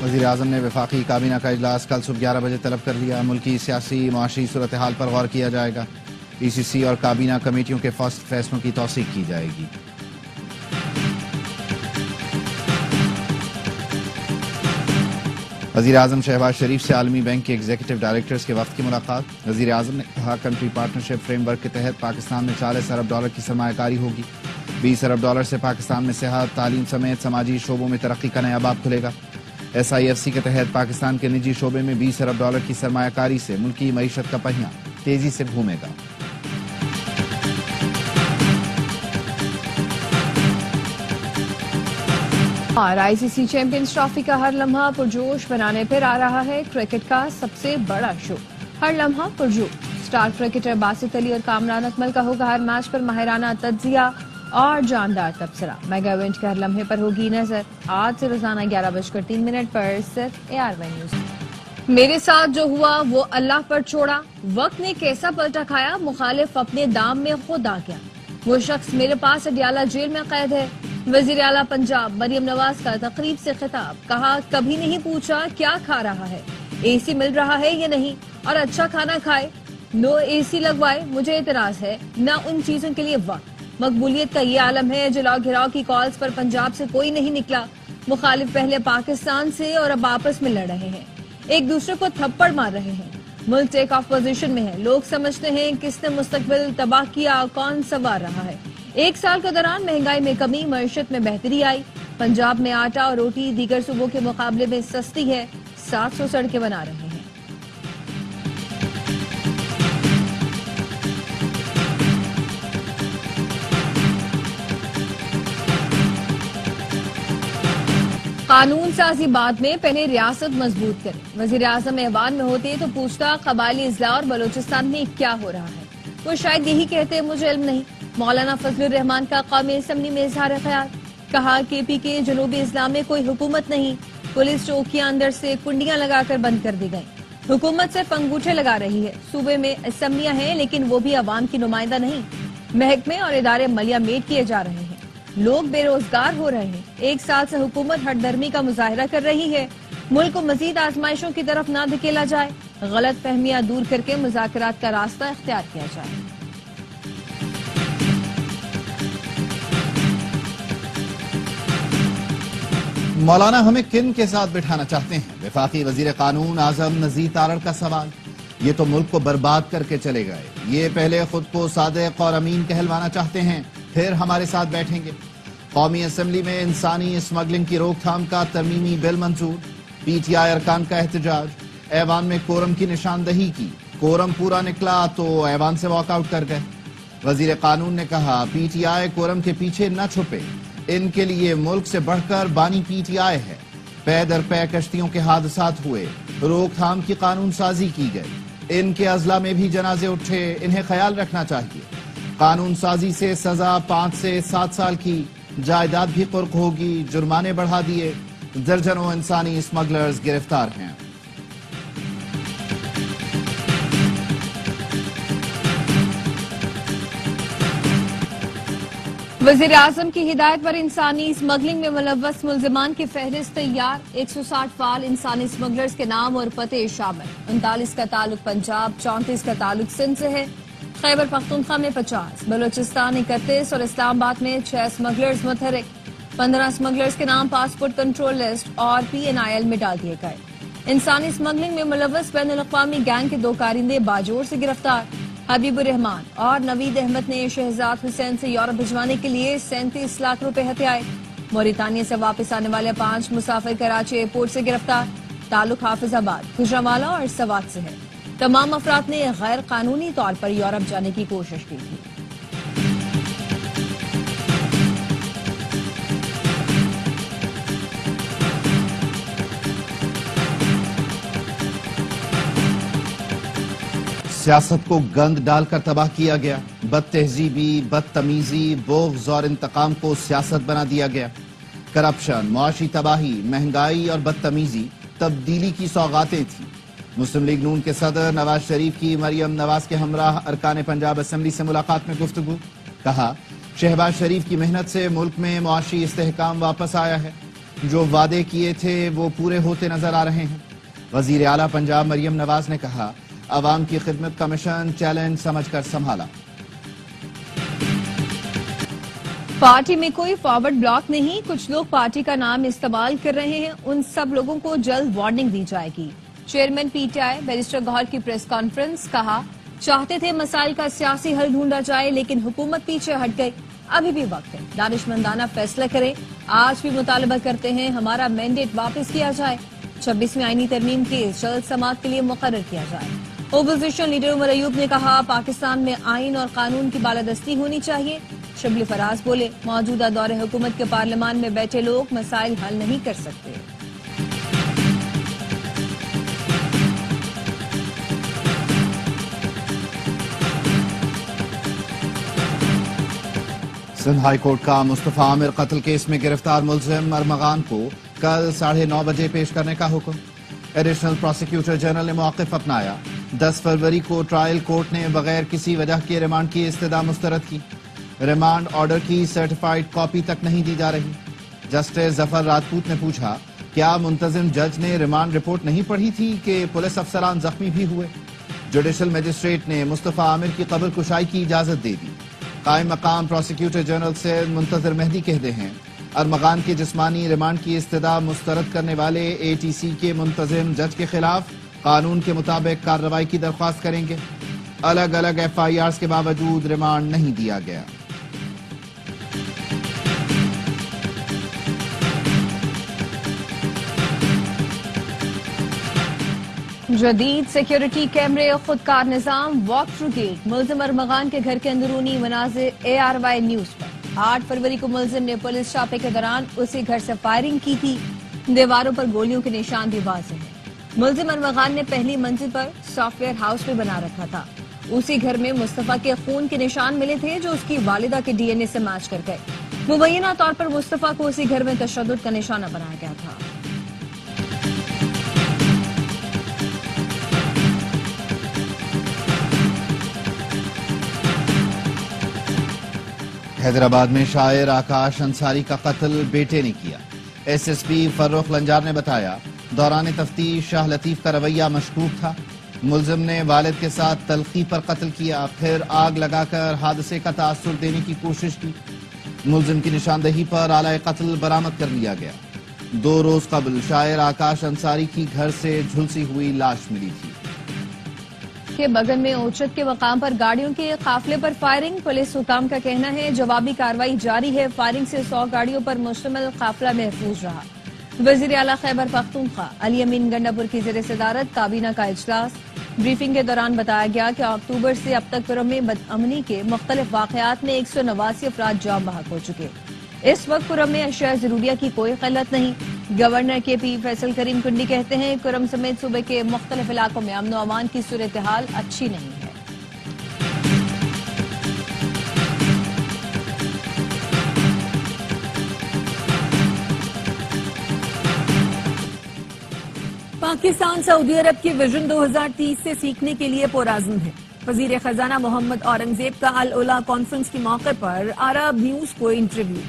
وزیر اعظم نے وفاقی کابینہ کا اجلاس کل صبح 11 بجے طلب کر لیا۔ ملکی سیاسی معاشی صورتحال پر غور کیا جائے گا۔ ای سی سی اور کابینہ کمیٹیوں کے فیصلوں کی توثیق کی جائے گی۔ وزیر اعظم شہباز شریف سے عالمی بینک کے ایگزیکٹو ڈائریکٹرز کے وفد کی ملاقات۔ وزیر اعظم نے کہا کنٹری پارٹنرشپ فریم ورک کے تحت پاکستان میں $40 ارب کی سرمایہ کاری ہوگی۔ $20 ارب سے پاکستان میں صحت، تعلیم سمیت سماجی شعبوں میں ترقی کا نیا باب کھلے گا۔ SIFC کے تحت پاکستان کے نجی شعبے میں $20 ارب کی سرمایہ کاری سے ملکی معیشت کا پہیہ تیزی سے گھومے گا۔ اور ICC چیمپئنز ٹرافی کا ہر لمحہ پرجوش بنانے پر آ رہا ہے کرکٹ کا سب سے بڑا شو۔ ہر لمحہ پرجوش۔ سٹار کرکٹر باسط علی اور کامران اکمل کا ہوگا ہر میچ پر ماہرانہ تجزیہ اور جاندار تبصرہ۔ میگا ایونٹ کے ہر لمحے پر ہوگی نظر۔ آج سے روزانہ 11:03 پر صرف ARY نیوز۔ میرے ساتھ جو ہوا وہ اللہ پر چھوڑا، وقت نے کیسا پلٹا کھایا، مخالف اپنے دام میں خود آ گیا۔ وہ شخص میرے پاس اڈیالہ جیل میں قید ہے۔ وزیر اعلیٰ پنجاب مریم نواز کا تقریب سے خطاب، کہا کبھی نہیں پوچھا کیا کھا رہا ہے، AC مل رہا ہے یا نہیں، اور اچھا کھانا کھائے، نو AC لگوائے، مجھے اعتراض ہے نہ ان چیزوں کے لیے وقت۔ مقبولیت کا یہ عالم ہے، جلاؤ گھراؤ کی کالز پر پنجاب سے کوئی نہیں نکلا۔ مخالف پہلے پاکستان سے اور اب آپس میں لڑ رہے ہیں، ایک دوسرے کو تھپڑ مار رہے ہیں۔ ملک ٹیک آف پوزیشن میں ہے، لوگ سمجھتے ہیں کس نے مستقبل تباہ کیا، کون سنوار رہا ہے۔ ایک سال کے دوران مہنگائی میں کمی، معیشت میں بہتری آئی۔ پنجاب میں آٹا اور روٹی دیگر صوبوں کے مقابلے میں سستی ہے، 700 سڑکیں بنا رہے ہیں۔ قانون سازی بعد میں پہلے ریاست مضبوط کرے۔ وزیر اعظم ایوان میں ہوتے تو پوچھتا قبائلی اضلاع اور بلوچستان میں کیا ہو رہا ہے، وہ شاید یہی کہتے مجھے علم نہیں۔ مولانا فضل الرحمان کا قومی اسمبلی میں اظہار خیال، کہا KP کے جنوبی اضلاع میں کوئی حکومت نہیں، پولیس چوکیاں اندر سے کنڈیاں لگا کر بند کر دی گئیں، حکومت صرف انگوٹھے لگا رہی ہے۔ صوبے میں اسمبلیاں ہیں لیکن وہ بھی عوام کی نمائندہ نہیں، محکمے اور ادارے ملیا میٹ کیے جا رہے ہیں، لوگ بے روزگار ہو رہے ہیں۔ ایک سال سے حکومت ہٹ درمی کا مظاہرہ کر رہی ہے، ملک کو مزید آزمائشوں کی طرف نہ دھکیلا جائے، غلط فہمیاں دور کر کے مذاکرات کا راستہ اختیار کیا جائے۔ مولانا ہمیں کن کے ساتھ بٹھانا چاہتے ہیں؟ وفاقی وزیر قانون اعظم نذیر تارڑ کا سوال۔ یہ تو ملک کو برباد کر کے چلے گئے، یہ پہلے خود کو صادق اور امین کہلوانا چاہتے ہیں، پھر ہمارے ساتھ بیٹھیں گے۔ قومی اسمبلی میں انسانی اسمگلنگ کی روک تھام کا ترمیمی بل منظور، PTI ارکان کا احتجاج، ایوان میں کورم کی نشاندہی کی، کورم پورا نکلا تو ایوان سے واک آؤٹ کر گئے۔ وزیر قانون نے کہا PTI کورم کے پیچھے نہ چھپے، ان کے لیے ملک سے بڑھ کر بانی PTI ہے۔ پے در پے کشتیوں کے حادثات ہوئے، روک تھام کی قانون سازی کی گئی، ان کے اضلاع میں بھی جنازے اٹھے، انہیں خیال رکھنا چاہیے۔ قانون سازی سے سزا 5 سے 7 سال کی، جائیداد بھی قرق ہوگی، جرمانے بڑھا دیے، درجنوں انسانی اسمگلرز گرفتار ہیں۔ وزیر اعظم کی ہدایت پر انسانی اسمگلنگ میں ملوث ملزمان کی فہرست تیار، 160 فعال انسانی اسمگلرز کے نام اور پتے شامل، 39 کا تعلق پنجاب، 34 کا تعلق سندھ سے ہے، خیبر پختونخوا میں 50، بلوچستان 31 اور اسلام آباد میں 6 اسمگلرز متحرک، 15 اسمگلرز کے نام پاسپورٹ کنٹرول لسٹ اور PNIL میں ڈال دیے گئے۔ انسانی اسمگلنگ میں ملوث بین الاقوامی گینگ کے 2 کارندے باجوڑ سے گرفتار، حبیب الرحمان اور نوید احمد نے شہزاد حسین سے یورپ بھجوانے کے لیے 37 لاکھ روپے ہتھیائے۔ موریتانیہ سے واپس آنے والے 5 مسافر کراچی ایئرپورٹ سے گرفتار، تعلق حافظ آباد، گجرانوالہ اور سوات سے ہے۔ تمام افراد نے غیر قانونی طور پر یورپ جانے کی کوشش کی تھی۔ سیاست کو گند ڈال کر تباہ کیا گیا، بد تہذیبی، بدتمیزی، بغض اور انتقام کو سیاست بنا دیا گیا۔ کرپشن، معاشی تباہی، مہنگائی اور بدتمیزی تبدیلی کی سوغاتیں تھیں۔ مسلم لیگ نون کے صدر نواز شریف کی مریم نواز کے ہمراہ ارکان پنجاب اسمبلی سے ملاقات میں گفتگو، کہا شہباز شریف کی محنت سے ملک میں معاشی استحکام واپس آیا ہے، جو وعدے کیے تھے وہ پورے ہوتے نظر آ رہے ہیں۔ وزیر اعلیٰ پنجاب مریم نواز نے کہا، عوام کی خدمت کا مشن چیلنج سمجھ کر سنبھالا۔ پارٹی میں کوئی فارورڈ بلاک نہیں، کچھ لوگ پارٹی کا نام استعمال کر رہے ہیں، ان سب لوگوں کو جلد وارننگ دی جائے گی۔ Chairman P T I barrister Gohar کی پریس کانفرنس، کہا چاہتے تھے مسائل کا سیاسی حل ڈھونڈا جائے لیکن حکومت پیچھے ہٹ گئی، ابھی بھی وقت ہے، دانشمندانہ فیصلہ کریں۔ آج بھی مطالبہ کرتے ہیں ہمارا مینڈیٹ واپس کیا جائے، 26ویں آئینی ترمیم کی جلد سماعت کے لیے مقرر کیا جائے۔ اپوزیشن لیڈر عمر ایوب نے کہا پاکستان میں آئین اور قانون کی بالادستی ہونی چاہیے۔ شبلی فراز بولے موجودہ دور حکومت کے پارلیمان میں بیٹھے لوگ مسائل حل نہیں کر سکتے۔ سندھ ہائی کورٹ کا مصطفیٰ عامر قتل کیس میں گرفتار ملزم ارمغان کو کل 9:30 بجے پیش کرنے کا حکم۔ ایڈیشنل پروسیکیوٹر جنرل نے موقف اپنایا۔ 10 فروری کو ٹرائل کورٹ نے بغیر کسی وجہ کے ریمانڈ کی استدعا مسترد کی۔ ریمانڈ آرڈر کی سرٹیفائیڈ کاپی تک نہیں دی جا رہی۔ جسٹس ظفر راجپوت نے پوچھا، کیا منتظم جج نے ریمانڈ رپورٹ نہیں پڑھی تھی کہ پولیس افسران زخمی بھی ہوئے؟ جوڈیشل مجسٹریٹ نے مصطفیٰ عامر کی قبر کشائی کی اجازت دے دی۔ قائم مقام پروسیکیوٹر جنرل سے منتظر مہدی کہتے ہیں، ارمغان کی جسمانی ریمانڈ کی استدعا مسترد کرنے والے اے ٹی سی کے منتظم جج کے خلاف قانون کے مطابق کارروائی کی درخواست کریں گے۔ الگ الگ ایف آئی آرز کے باوجود ریمانڈ نہیں دیا گیا۔ جدید سیکیورٹی کیمرے، خودکار نظام، واک تھرو گیٹ، ملزم ارمغان کے گھر کے اندرونی مناظر ARY نیوز پر۔ 8 فروری کو ملزم نے پولیس چھاپے کے دوران اسی گھر سے فائرنگ کی تھی، دیواروں پر گولیوں کے نشان بھی واضح ہیں۔ ملزم ارمغان نے پہلی منزل پر سافٹ ویئر ہاؤس بھی بنا رکھا تھا۔ اسی گھر میں مصطفیٰ کے خون کے نشان ملے تھے جو اس کی والدہ کے DNA سے میچ کر گئے۔ مبینہ طور پر مصطفیٰ کو اسی گھر میں تشدد کا نشانہ بنایا گیا تھا۔ حیدرآباد میں شاعر آکاش انصاری کا قتل بیٹے نے کیا۔ SSP فروخ لنجار نے بتایا، دوران تفتیش شاہ لطیف کا رویہ مشکوک تھا۔ ملزم نے والد کے ساتھ تلخی پر قتل کیا، پھر آگ لگا کر حادثے کا تاثر دینے کی کوشش کی۔ ملزم کی نشاندہی پر آلہ قتل برآمد کر لیا گیا۔ 2 روز قبل شاعر آکاش انصاری کی گھر سے جھلسی ہوئی لاش ملی تھی۔ کے بغل میں اوچت کے مقام پر گاڑیوں کے قافلے پر فائرنگ، پولیس حکام کا کہنا ہے جوابی کارروائی جاری ہے۔ فائرنگ سے 100 گاڑیوں پر مشتمل قافلہ محفوظ رہا۔ وزیر اعلیٰ خیبر پختونخوا علی امین گنڈاپور کی زیر صدارت کابینہ کا اجلاس۔ بریفنگ کے دوران بتایا گیا کہ اکتوبر سے اب تک پرم میں بدامنی کے مختلف واقعات میں 189 افراد جاں بحق ہو چکے۔ اس وقت پرم میں اشیاء ضروریہ کی کوئی قلت نہیں۔ گورنر کے پی فیصل کریم کنڈی کہتے ہیں کرم سمیت صوبے کے مختلف علاقوں میں امن و امان کی صورتحال اچھی نہیں ہے۔ پاکستان سعودی عرب کی ویژن 2030 سے سیکھنے کے لیے پرعزم ہے۔ وزیر خزانہ محمد اورنگزیب کا العلا کانفرنس کے موقع پر عرب نیوز کو انٹرویو۔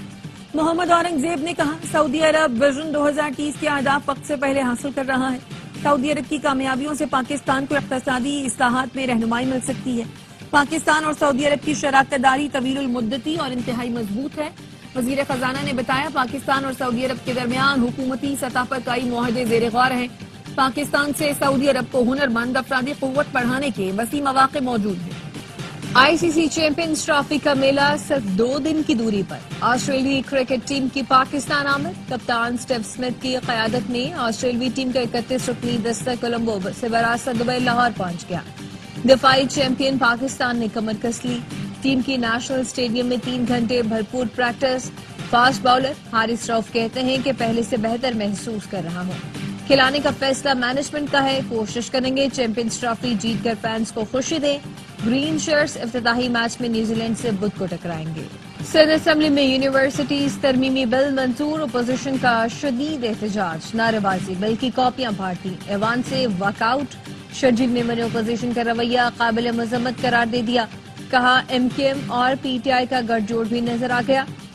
محمد اورنگزیب نے کہا سعودی عرب ویژن 2030 کے اہداف وقت سے پہلے حاصل کر رہا ہے۔ سعودی عرب کی کامیابیوں سے پاکستان کو اقتصادی اصلاحات میں رہنمائی مل سکتی ہے۔ پاکستان اور سعودی عرب کی شراکت داری طویل المدتی اور انتہائی مضبوط ہے۔ وزیر خزانہ نے بتایا پاکستان اور سعودی عرب کے درمیان حکومتی سطح پر کئی معاہدے زیر غور ہیں۔ پاکستان سے سعودی عرب کو ہنرمند افرادی قوت بڑھانے کے وسیع مواقع موجود ہیں۔ ICC چیمپئنز ٹرافی کا میلہ صرف 2 دن کی دوری پر۔ آسٹریلوی کرکٹ ٹیم کی پاکستان آمد، کپتان سٹیو سمتھ کی قیادت میں آسٹریلوی ٹیم کا 31 رکنی دستہ کولمبو سے براست دبئی لاہور پہنچ گیا۔ دفاعی چیمپئن پاکستان نے کمر کس لی۔ ٹیم کی نیشنل اسٹیڈیم میں 3 گھنٹے بھرپور پریکٹس۔ فاسٹ باؤلر حارث رؤف کہتے ہیں کہ پہلے سے بہتر محسوس کر رہا ہوں۔ کھلانے کا فیصلہ مینجمنٹ کا ہے، کوشش کریں گے چیمپئنز ٹرافی جیت کر فینس کو خوشی دیں۔ گرین شرٹس افتتاحی میچ میں نیوزی لینڈ سے بدھ کو ٹکرائیں گے۔ سندھ اسمبلی میں یونیورسٹیز ترمیمی بل منظور، اپوزیشن کا شدید احتجاج، نعرے بازی، بل کی کاپیاں پھاڑتی، ایوان سے واک آؤٹ۔ شرجیل میمن نے اپوزیشن کا رویہ قابل مذمت قرار دے دیا، کہا MKM اور PTI کا گٹھ جوڑ بھی نظر آ گیا۔